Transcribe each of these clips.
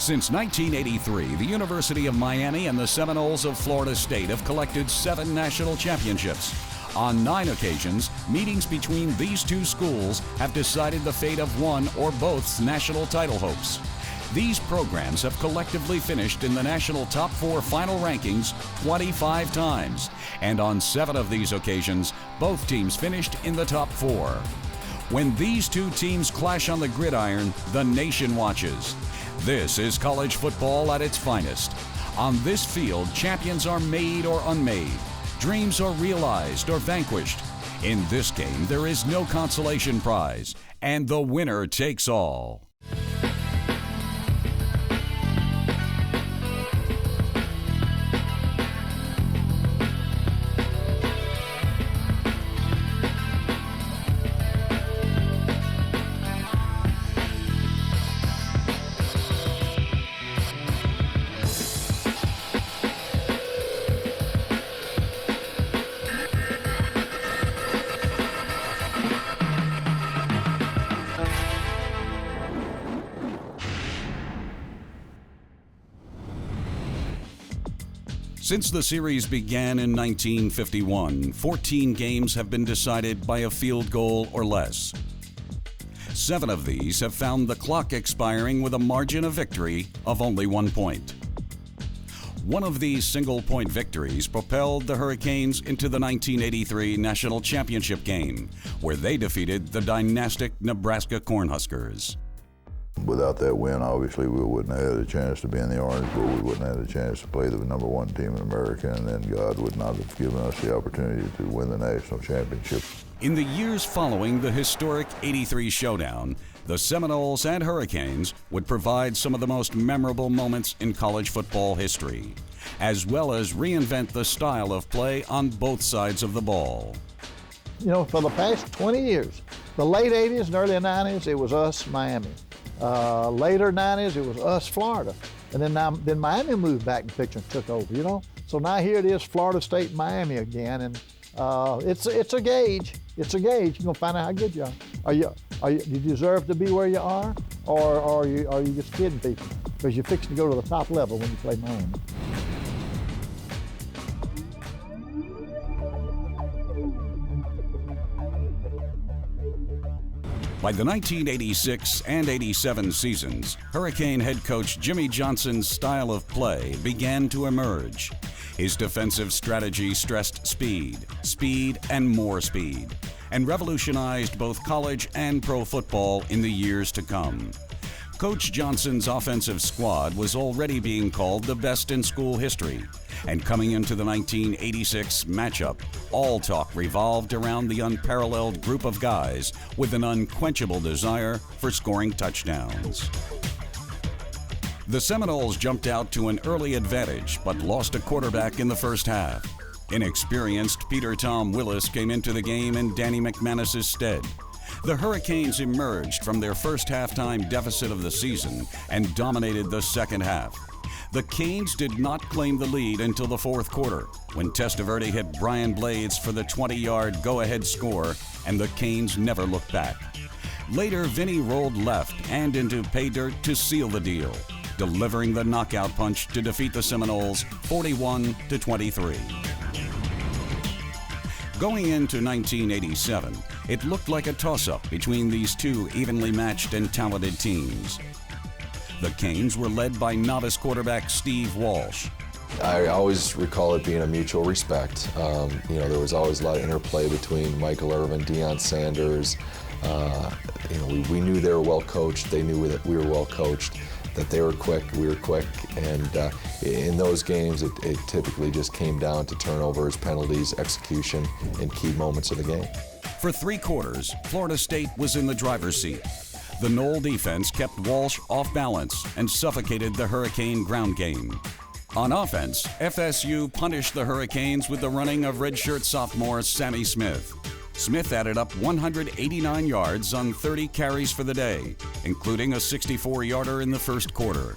Since 1983, the University of Miami and the Seminoles of Florida State have collected 7 national championships. On 9 occasions, meetings between these two schools have decided the fate of one or both's national title hopes. These programs have collectively finished in the national top 4 final rankings 25 times, and on 7 of these occasions, both teams finished in the top 4. When these two teams clash on the gridiron, the nation watches. This is college football at its finest. On this field, champions are made or unmade. Dreams are realized or vanquished. In this game, there is no consolation prize, and the winner takes all. Since the series began in 1951, 14 games have been decided by a field goal or less. 7 of these have found the clock expiring with a margin of victory of only 1 point. One of these single-point victories propelled the Hurricanes into the 1983 National Championship game, where they defeated the dynastic Nebraska Cornhuskers. Without that win, obviously, we wouldn't have had a chance to be in the Orange Bowl. We wouldn't have had a chance to play the #1 team in America, and then God would not have given us the opportunity to win the national championship. In the years following the historic '83 showdown, the Seminoles and Hurricanes would provide some of the most memorable moments in college football history, as well as reinvent the style of play on both sides of the ball. You know, for the past 20 years, the late 80s and early 90s, it was us, Miami. Later 90s, it was us, Florida. And then Miami moved back in the picture and took over, you know? So now here it is, Florida State and Miami again, and it's a gauge. It's a gauge. You're gonna find out how good you are. Do you deserve to be where you are, or are you just kidding people? Because you're fixing to go to the top level when you play Miami. By the 1986 and '87 seasons, Hurricane head coach Jimmy Johnson's style of play began to emerge. His defensive strategy stressed speed, and more speed, and revolutionized both college and pro football in the years to come. Coach Johnson's offensive squad was already being called the best in school history, and coming into the 1986 matchup, all talk revolved around the unparalleled group of guys with an unquenchable desire for scoring touchdowns. The Seminoles jumped out to an early advantage, but lost a quarterback in the first half. Inexperienced Peter Tom Willis came into the game in Danny McManus's stead. The Hurricanes emerged from their first halftime deficit of the season and dominated the second half. The Canes did not claim the lead until the fourth quarter, when Testaverde hit Brian Blades for the 20-yard go-ahead score, and the Canes never looked back. Later, Vinny rolled left and into pay dirt to seal the deal, delivering the knockout punch to defeat the Seminoles 41-23. Going into 1987, it looked like a toss-up between these two evenly matched and talented teams. The Canes were led by novice quarterback Steve Walsh. I always recall it being a mutual respect. There was always a lot of interplay between Michael Irvin, Deion Sanders. We knew they were well coached. They knew that we were well coached, that they were quick, we were quick. And in those games, it typically just came down to turnovers, penalties, execution, and key moments of the game. For 3 quarters, Florida State was in the driver's seat. The Knoll defense kept Walsh off balance and suffocated the Hurricane ground game. On offense, FSU punished the Hurricanes with the running of redshirt sophomore Sammy Smith. Smith added up 189 yards on 30 carries for the day, including a 64-yarder in the first quarter.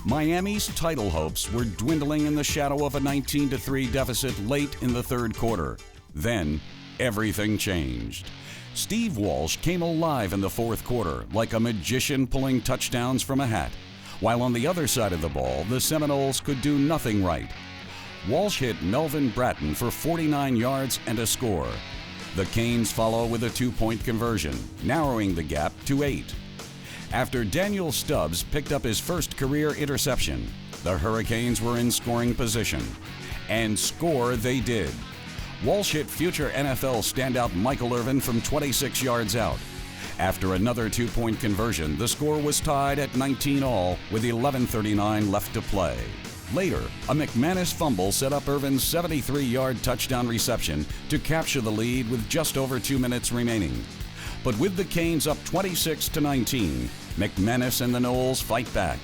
Miami's title hopes were dwindling in the shadow of a 19-3 deficit late in the third quarter. Then, everything changed. Steve Walsh came alive in the fourth quarter like a magician pulling touchdowns from a hat. while on the other side of the ball, the Seminoles could do nothing right. Walsh hit Melvin Bratton for 49 yards and a score. The Canes follow with a 2-point conversion, narrowing the gap to 8. After Daniel Stubbs picked up his first career interception, the Hurricanes were in scoring position. And score they did. Walsh hit future NFL standout Michael Irvin from 26 yards out. After another 2-point conversion, the score was tied at 19-all with 11:39 left to play. Later, a McManus fumble set up Irvin's 73-yard touchdown reception to capture the lead with just over 2 minutes remaining. But with the Canes up 26-19, McManus and the Noles fight back.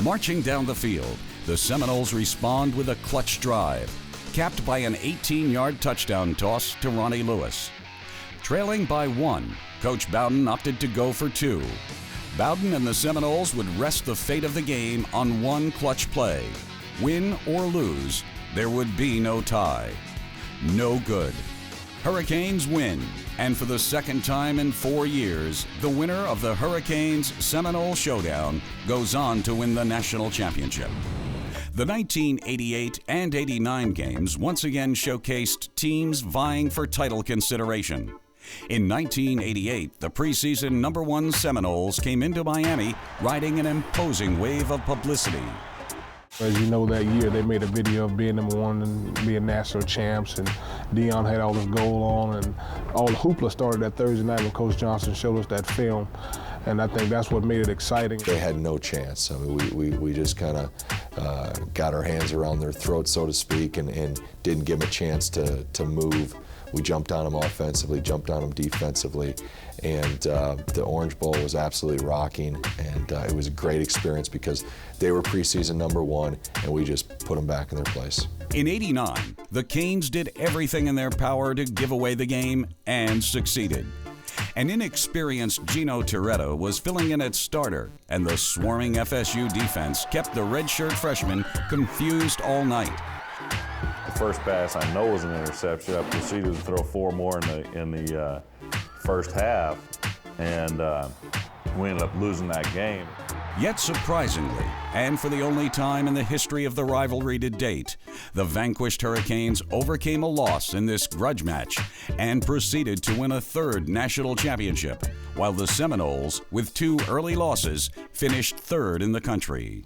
Marching down the field, the Seminoles respond with a clutch drive, capped by an 18-yard touchdown toss to Ronnie Lewis. Trailing by 1, Coach Bowden opted to go for 2. Bowden and the Seminoles would rest the fate of the game on one clutch play. Win or lose, there would be no tie. No good. Hurricanes win, and for the second time in 4 years, the winner of the Hurricanes-Seminole Showdown goes on to win the national championship. The 1988 and 89 games once again showcased teams vying for title consideration. In 1988, the preseason number 1 Seminoles came into Miami riding an imposing wave of publicity. As you know, that year they made a video of being number 1 and being national champs, and Dion had all this gold on, and all the hoopla started that Thursday night when Coach Johnson showed us that film, and I think that's what made it exciting. They had no chance. I mean, we just kind of got our hands around their throats, so to speak, and didn't give them a chance to move. We jumped on them offensively, jumped on them defensively, and the Orange Bowl was absolutely rocking, and it was a great experience because they were preseason number 1, and we just put them back in their place. In '89, the Canes did everything in their power to give away the game and succeeded. An inexperienced Gino Toretto was filling in at starter, and the swarming FSU defense kept the redshirt freshman confused all night. The first pass I know was an interception. I proceeded to throw 4 more in the first half, and we ended up losing that game. Yet surprisingly, and for the only time in the history of the rivalry to date, the vanquished Hurricanes overcame a loss in this grudge match and proceeded to win a 3rd national championship, while the Seminoles, with 2 early losses, finished 3rd in the country.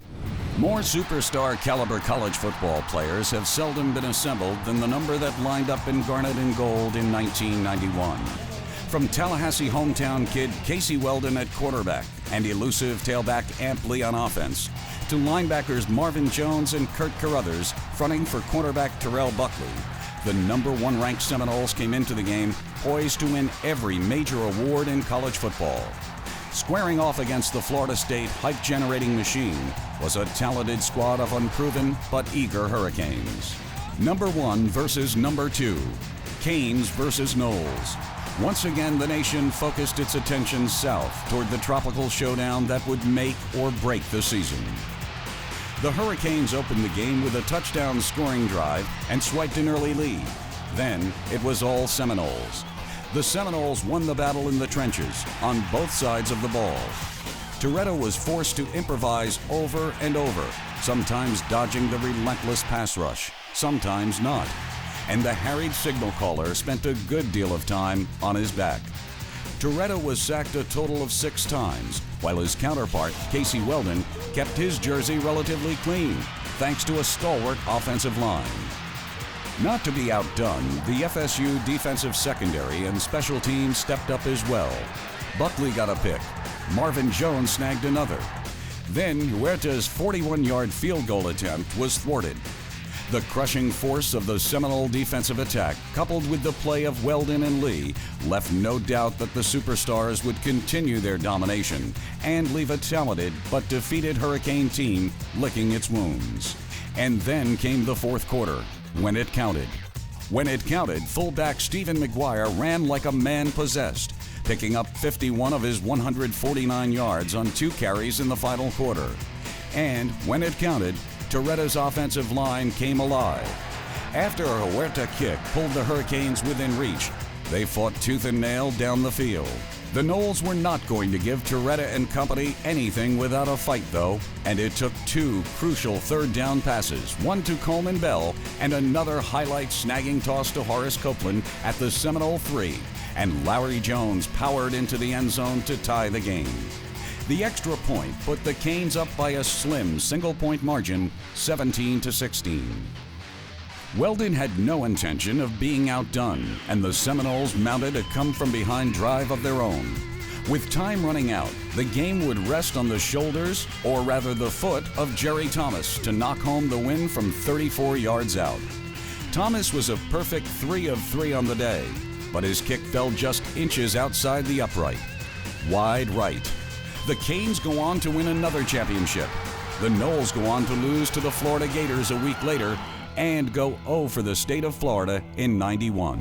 More superstar caliber college football players have seldom been assembled than the number that lined up in garnet and gold in 1991. From Tallahassee hometown kid Casey Weldon at quarterback and elusive tailback Amp Lee on offense, to linebackers Marvin Jones and Kurt Carruthers fronting for cornerback Terrell Buckley, the number 1 ranked Seminoles came into the game poised to win every major award in college football. Squaring off against the Florida State hype-generating machine was a talented squad of unproven but eager Hurricanes. Number 1 versus number 2, Canes versus Noles. Once again, the nation focused its attention south toward the tropical showdown that would make or break the season. The Hurricanes opened the game with a touchdown scoring drive and swiped an early lead. Then it was all Seminoles. The Seminoles won the battle in the trenches on both sides of the ball. Toretto was forced to improvise over and over, sometimes dodging the relentless pass rush, sometimes not. And the harried signal caller spent a good deal of time on his back. Toretto was sacked a total of 6 times, while his counterpart, Casey Weldon, kept his jersey relatively clean, thanks to a stalwart offensive line. Not to be outdone, the FSU defensive secondary and special teams stepped up as well. Buckley got a pick. Marvin Jones snagged another. Then Huerta's 41-yard field goal attempt was thwarted. The crushing force of the Seminole defensive attack, coupled with the play of Weldon and Lee, left no doubt that the Superstars would continue their domination and leave a talented but defeated Hurricane team licking its wounds. And then came the 4th quarter, when it counted. When it counted, fullback Stephen McGuire ran like a man possessed, picking up 51 of his 149 yards on 2 carries in the final quarter. And when it counted, Toretto's offensive line came alive. After a Huerta kick pulled the Hurricanes within reach, they fought tooth and nail down the field. The Noles were not going to give Torretta and company anything without a fight, though, and it took two crucial third down passes, one to Coleman Bell and another highlight snagging toss to Horace Copeland at the Seminole 3, and Larry Jones powered into the end zone to tie the game. The extra point put the Canes up by a slim single-point margin, 17-16. Weldon had no intention of being outdone, and the Seminoles mounted a come-from-behind drive of their own. With time running out, the game would rest on the shoulders, or rather the foot, of Jerry Thomas to knock home the win from 34 yards out. Thomas was a perfect 3 of 3 on the day, but his kick fell just inches outside the upright. Wide right. The Canes go on to win another championship. The Noles go on to lose to the Florida Gators a week later, and go 0 for the state of Florida in '91.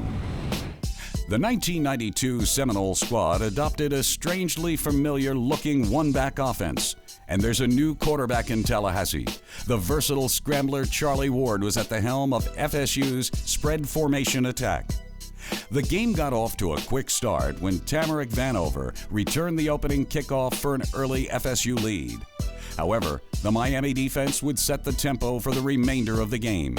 The 1992 Seminole squad adopted a strangely familiar-looking one-back offense, and there's a new quarterback in Tallahassee. The versatile scrambler Charlie Ward was at the helm of FSU's spread formation attack. The game got off to a quick start when Tamarick Vanover returned the opening kickoff for an early FSU lead. However, the Miami defense would set the tempo for the remainder of the game.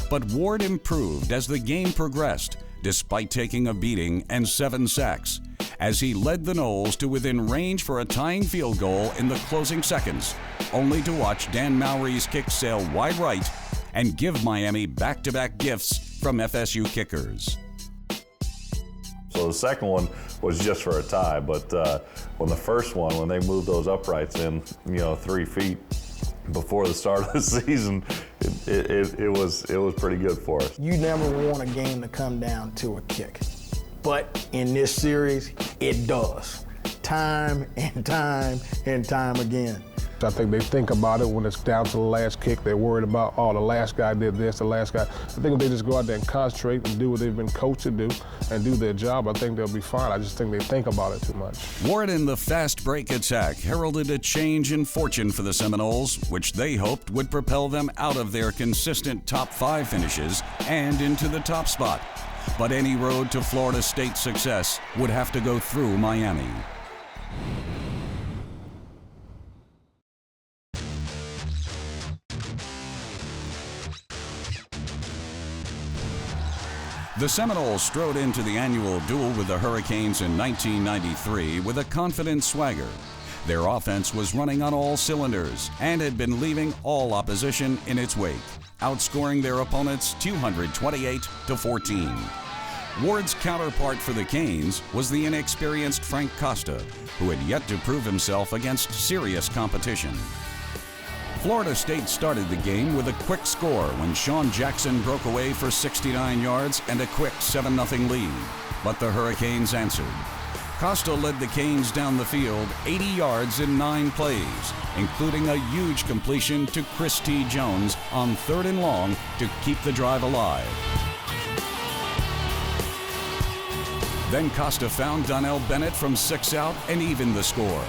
But Ward improved as the game progressed, despite taking a beating and 7 sacks, as he led the Noles to within range for a tying field goal in the closing seconds, only to watch Dan Mowry's kick sail wide right and give Miami back-to-back gifts from FSU kickers. So the second one was just for a tie, but when the first one, when they moved those uprights in, 3 feet before the start of the season, it was pretty good for us. You never want a game to come down to a kick, but in this series, it does. Time and time and time again. I think they think about it when it's down to the last kick. They're worried about, the last guy did this, the last guy. I think if they just go out there and concentrate and do what they've been coached to do and do their job, I think they'll be fine. I just think they think about it too much. Ward in the fast break attack heralded a change in fortune for the Seminoles, which they hoped would propel them out of their consistent top 5 finishes and into the top spot. But any road to Florida State success would have to go through Miami. The Seminoles strode into the annual duel with the Hurricanes in 1993 with a confident swagger. Their offense was running on all cylinders and had been leaving all opposition in its wake, outscoring their opponents 228-14. Ward's counterpart for the Canes was the inexperienced Frank Costa, who had yet to prove himself against serious competition. Florida State started the game with a quick score when Sean Jackson broke away for 69 yards and a quick 7-0 lead, but the Hurricanes answered. Costa led the Canes down the field 80 yards in 9 plays, including a huge completion to Chris T. Jones on 3rd and long to keep the drive alive. Then Costa found Donnell Bennett from 6 out and evened the score.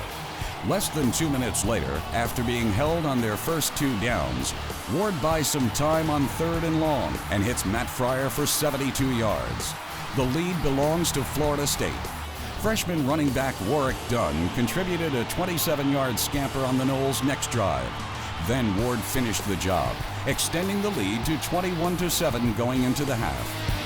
Less than 2 minutes later, after being held on their first 2 downs, Ward buys some time on 3rd and long and hits Matt Fryer for 72 yards. The lead belongs to Florida State. Freshman running back Warwick Dunn contributed a 27-yard scamper on the Noles' next drive. Then Ward finished the job, extending the lead to 21-7 going into the half.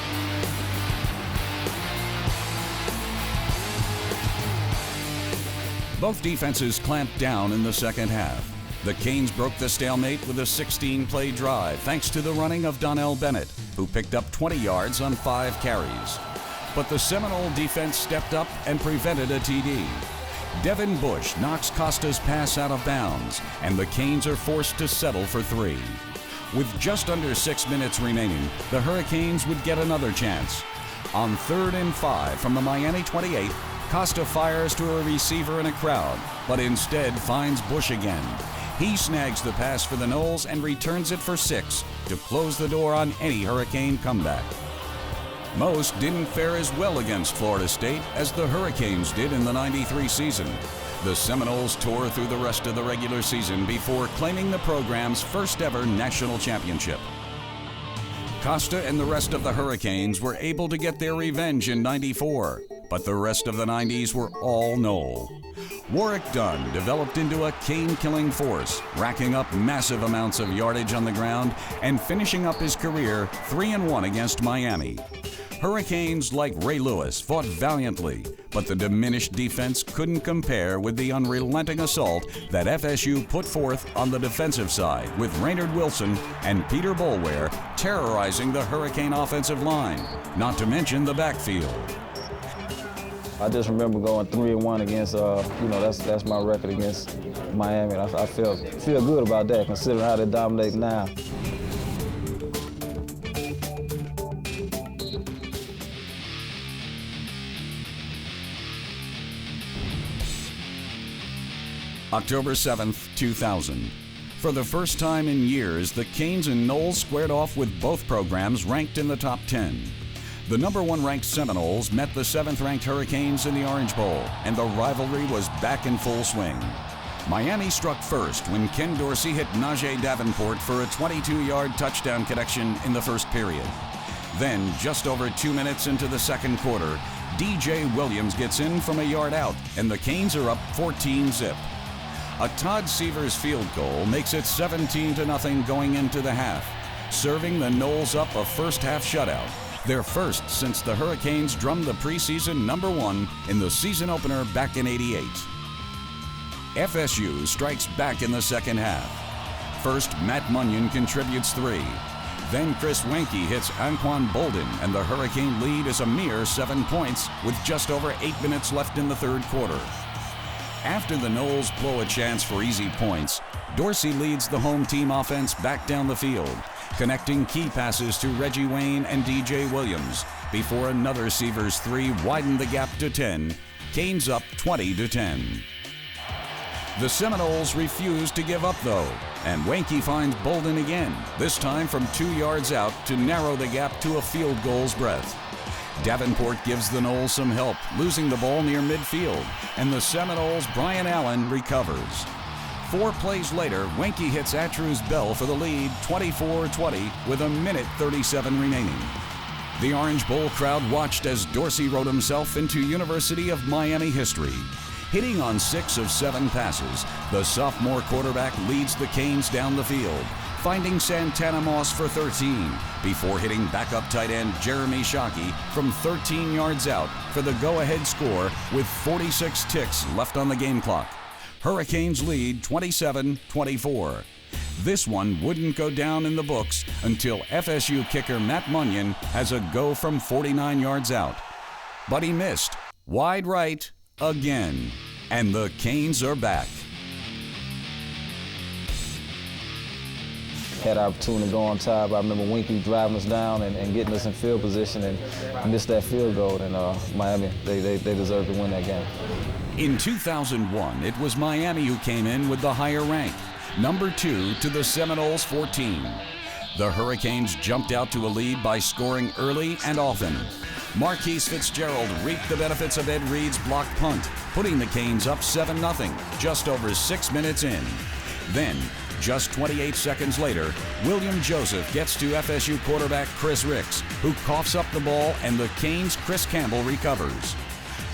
Both defenses clamped down in the second half. The Canes broke the stalemate with a 16-play drive thanks to the running of Donnell Bennett, who picked up 20 yards on 5 carries. But the Seminole defense stepped up and prevented a TD. Devin Bush knocks Costa's pass out of bounds, and the Canes are forced to settle for 3. With just under 6 minutes remaining, the Hurricanes would get another chance. On 3rd and 5 from the Miami 28, Costa fires to a receiver in a crowd, but instead finds Bush again. He snags the pass for the Noles and returns it for 6 to close the door on any Hurricane comeback. Most didn't fare as well against Florida State as the Hurricanes did in the '93 season. The Seminoles tore through the rest of the regular season before claiming the program's first ever national championship. Costa and the rest of the Hurricanes were able to get their revenge in '94 but the rest of the 90s were all Nole. Warwick Dunn developed into a cane-killing force, racking up massive amounts of yardage on the ground and finishing up his career 3-1 against Miami. Hurricanes like Ray Lewis fought valiantly, but the diminished defense couldn't compare with the unrelenting assault that FSU put forth on the defensive side, with Raynard Wilson and Peter Boulware terrorizing the Hurricane offensive line, not to mention the backfield. I just remember going 3-1 against, that's my record against Miami. I feel good about that, considering how they dominate now. October 7th, 2000. For the first time in years, the Canes and Noles squared off with both programs ranked in the top 10. The number 1 ranked Seminoles met the 7th ranked Hurricanes in the Orange Bowl, and the rivalry was back in full swing. Miami struck first when Ken Dorsey hit Najee Davenport for a 22-yard touchdown connection in the first period. Then, just over 2 minutes into the second quarter, DJ Williams gets in from a yard out, and the Canes are up 14-zip. A Todd Severs field goal makes it 17-0 going into the half, serving the Noles up a first-half shutout, their first since the Hurricanes drummed the preseason number 1 in the season opener back in '88. FSU strikes back in the second half. First, Matt Munyon contributes 3. Then Chris Wenke hits Anquan Bolden, and the Hurricane lead is a mere 7 points with just over 8 minutes left in the third quarter. After the Noles blow a chance for easy points, Dorsey leads the home team offense back down the field, connecting key passes to Reggie Wayne and DJ Williams before another Severs 3 widened the gap to 10, Canes up 20-10. The Seminoles refuse to give up though, and Wenke finds Bolden again, this time from 2 yards out to narrow the gap to a field goal's breadth. Davenport gives the Noles some help, losing the ball near midfield, and the Seminoles' Brian Allen recovers. 4 plays later, Wenke hits Atru's Bell for the lead, 24-20, with a minute 37 remaining. The Orange Bowl crowd watched as Dorsey wrote himself into University of Miami history. Hitting on 6 of 7 passes, the sophomore quarterback leads the Canes down the field, finding Santana Moss for 13, before hitting backup tight end Jeremy Shockey from 13 yards out for the go-ahead score with 46 ticks left on the game clock. Hurricanes lead 27-24. This one wouldn't go down in the books until FSU kicker Matt Munyon has a go from 49 yards out. But he missed. Wide right again. And the Canes are back. Had the opportunity to go on top. I remember Wenke driving us down and getting us in field position and missed that field goal. And Miami, they deserved to win that game. In 2001, it was Miami who came in with the higher rank, number 2 to the Seminoles 14. The Hurricanes jumped out to a lead by scoring early and often. Marquise Fitzgerald reaped the benefits of Ed Reed's blocked punt, putting the Canes up 7-0, just over 6 minutes in. Then, just 28 seconds later, William Joseph gets to FSU quarterback Chris Ricks, who coughs up the ball, and the Canes' Chris Campbell recovers.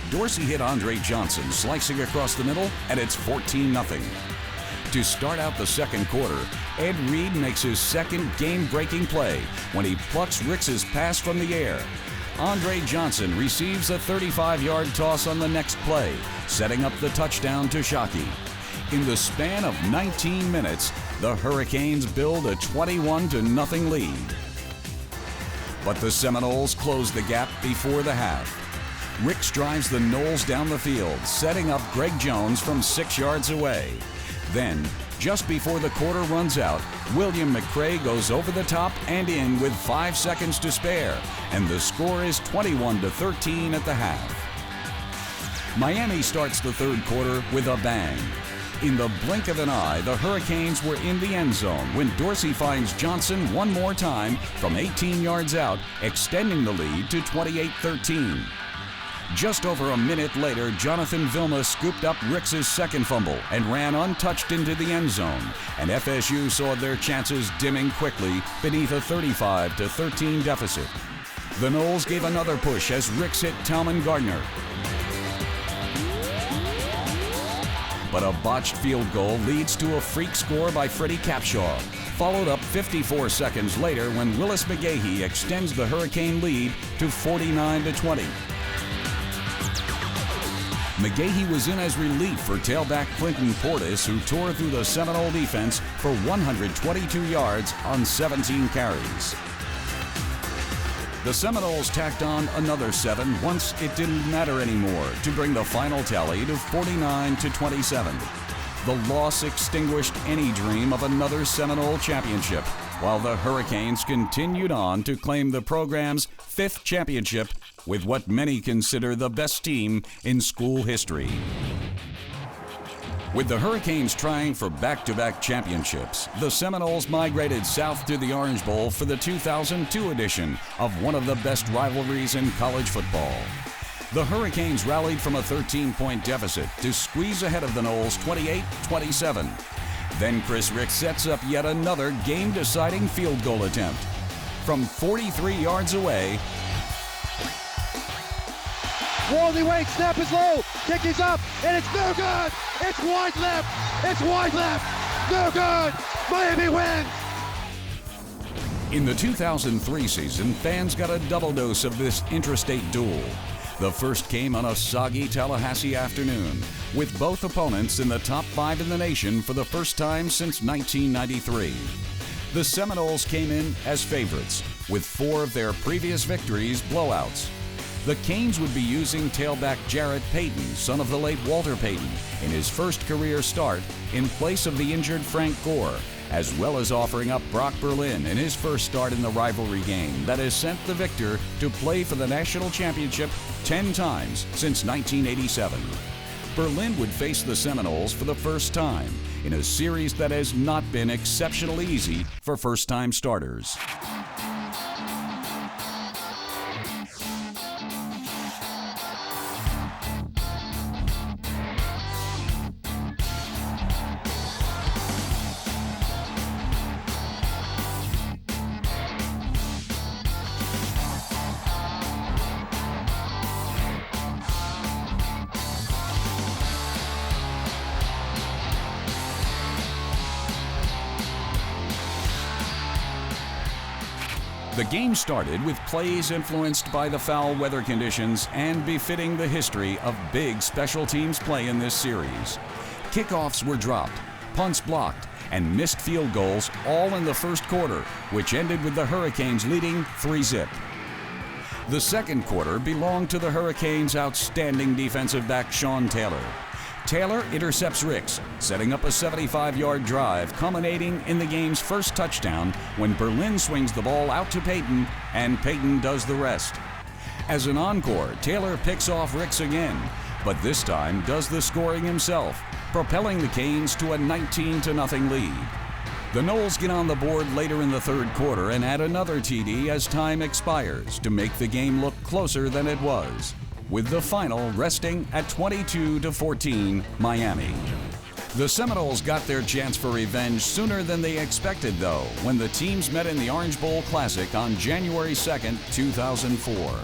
Dorsey hit Andre Johnson, slicing across the middle, and it's 14-0. To start out the second quarter, Ed Reed makes his second game-breaking play when he plucks Ricks's pass from the air. Andre Johnson receives a 35-yard toss on the next play, setting up the touchdown to Shockey. In the span of 19 minutes, the Hurricanes build a 21-0 lead. But the Seminoles close the gap before the half. Ricks drives the Noles down the field, setting up Greg Jones from 6 yards away. Then, just before the quarter runs out, William McCray goes over the top and in with 5 seconds to spare, and the score is 21-13 at the half. Miami starts the third quarter with a bang. In the blink of an eye, the Hurricanes were in the end zone when Dorsey finds Johnson one more time from 18 yards out, extending the lead to 28-13. Just over a minute later, Jonathan Vilma scooped up Ricks's second fumble and ran untouched into the end zone, and FSU saw their chances dimming quickly beneath a 35-13 deficit. The Noles gave another push as Ricks hit Talman Gardner. But a botched field goal leads to a freak score by Freddie Capshaw, followed up 54 seconds later when Willis McGahee extends the Hurricane lead to 49-20. McGahee was in as relief for tailback Clinton Portis, who tore through the Seminole defense for 122 yards on 17 carries. The Seminoles tacked on another 7 once it didn't matter anymore to bring the final tally to 49-27. The loss extinguished any dream of another Seminole championship, while the Hurricanes continued on to claim the program's 5th championship with what many consider the best team in school history. With the Hurricanes trying for back-to-back championships, the Seminoles migrated south to the Orange Bowl for the 2002 edition of one of the best rivalries in college football. The Hurricanes rallied from a 13-point deficit to squeeze ahead of the Noles 28-27. Then Chris Ricks sets up yet another game-deciding field goal attempt. From 43 yards away, Wally Wade, snap is low, kick is up, and it's no good! It's wide left, no good! Miami wins! In the 2003 season, fans got a double dose of this intrastate duel. The first came on a soggy Tallahassee afternoon, with both opponents in the top 5 in the nation for the first time since 1993. The Seminoles came in as favorites, with 4 of their previous victories blowouts. The Canes would be using tailback Jarrett Payton, son of the late Walter Payton, in his first career start in place of the injured Frank Gore, as well as offering up Brock Berlin in his first start in the rivalry game that has sent the victor to play for the national championship 10 times since 1987. Berlin would face the Seminoles for the first time in a series that has not been exceptionally easy for first-time starters. The game started with plays influenced by the foul weather conditions and befitting the history of big special teams play in this series. Kickoffs were dropped, punts blocked, and missed field goals all in the first quarter, which ended with the Hurricanes leading 3-zip. The second quarter belonged to the Hurricanes' outstanding defensive back Sean Taylor. Taylor intercepts Ricks, setting up a 75-yard drive, culminating in the game's first touchdown when Berlin swings the ball out to Payton, and Payton does the rest. As an encore, Taylor picks off Ricks again, but this time does the scoring himself, propelling the Canes to a 19-0 lead. The Noles get on the board later in the third quarter and add another TD as time expires to make the game look closer than it was, with the final resting at 22-14 Miami. The Seminoles got their chance for revenge sooner than they expected, though, when the teams met in the Orange Bowl Classic on January 2nd, 2004.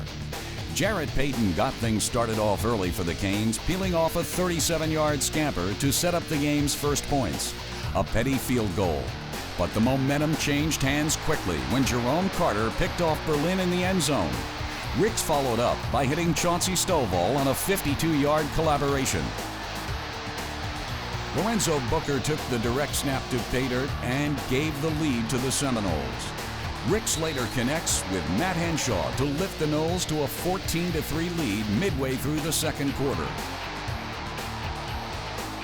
Jarrett Payton got things started off early for the Canes, peeling off a 37-yard scamper to set up the game's first points, a petty field goal. But the momentum changed hands quickly when Jerome Carter picked off Berlin in the end zone. Ricks followed up by hitting Chauncey Stovall on a 52-yard collaboration. Lorenzo Booker took the direct snap to Paydirt and gave the lead to the Seminoles. Ricks later connects with Matt Henshaw to lift the Noles to a 14-3 lead midway through the second quarter.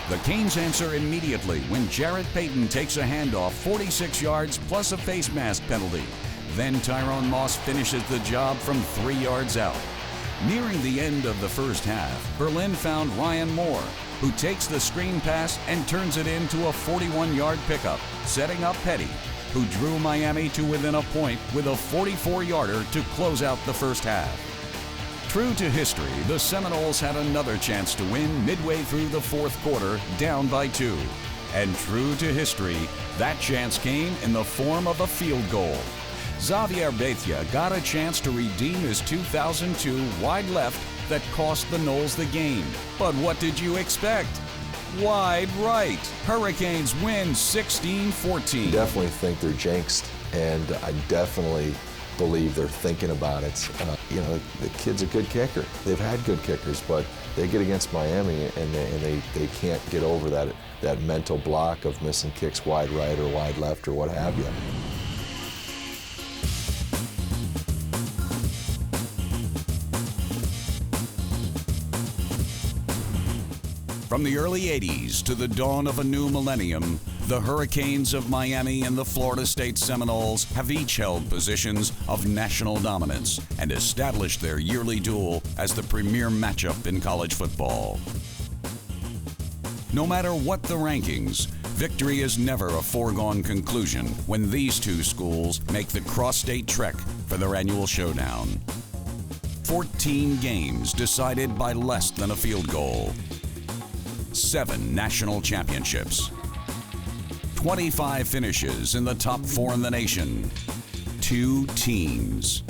The Canes answer immediately when Jarrett Payton takes a handoff 46 yards plus a face mask penalty. Then Tyrone Moss finishes the job from 3 yards out. Nearing the end of the first half, Berlin found Ryan Moore, who takes the screen pass and turns it into a 41-yard pickup, setting up Petty, who drew Miami to within a point with a 44-yarder to close out the first half. True to history, the Seminoles had another chance to win midway through the fourth quarter, down by 2. And true to history, that chance came in the form of a field goal. Xavier Bethia got a chance to redeem his 2002 wide left that cost the Noles the game. But what did you expect? Wide right. Hurricanes win 16-14. Definitely think they're jinxed, and I definitely believe they're thinking about it. You know, the kid's a good kicker. They've had good kickers, but they get against Miami and they can't get over that mental block of missing kicks wide right or wide left or what have you. From the early 80s to the dawn of a new millennium, the Hurricanes of Miami and the Florida State Seminoles have each held positions of national dominance and established their yearly duel as the premier matchup in college football. No matter what the rankings, victory is never a foregone conclusion when these two schools make the cross-state trek for their annual showdown. 14 games decided by less than a field goal. 7 national championships. 25 finishes in the top 4 in the nation. 2 teams.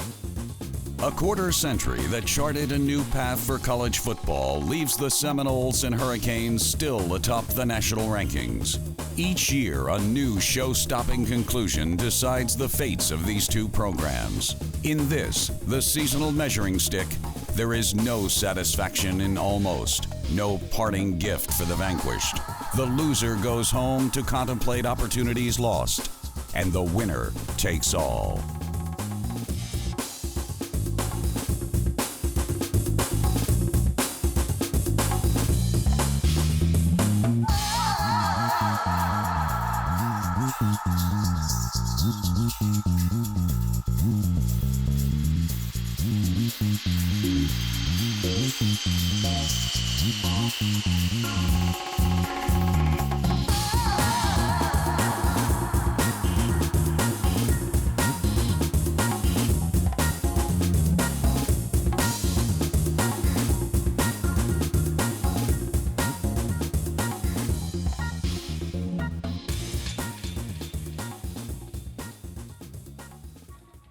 A quarter century that charted a new path for college football leaves the Seminoles and Hurricanes still atop the national rankings. Each year, a new show-stopping conclusion decides the fates of these two programs. In this, the seasonal measuring stick, there is no satisfaction in almost, no parting gift for the vanquished. The loser goes home to contemplate opportunities lost, and the winner takes all.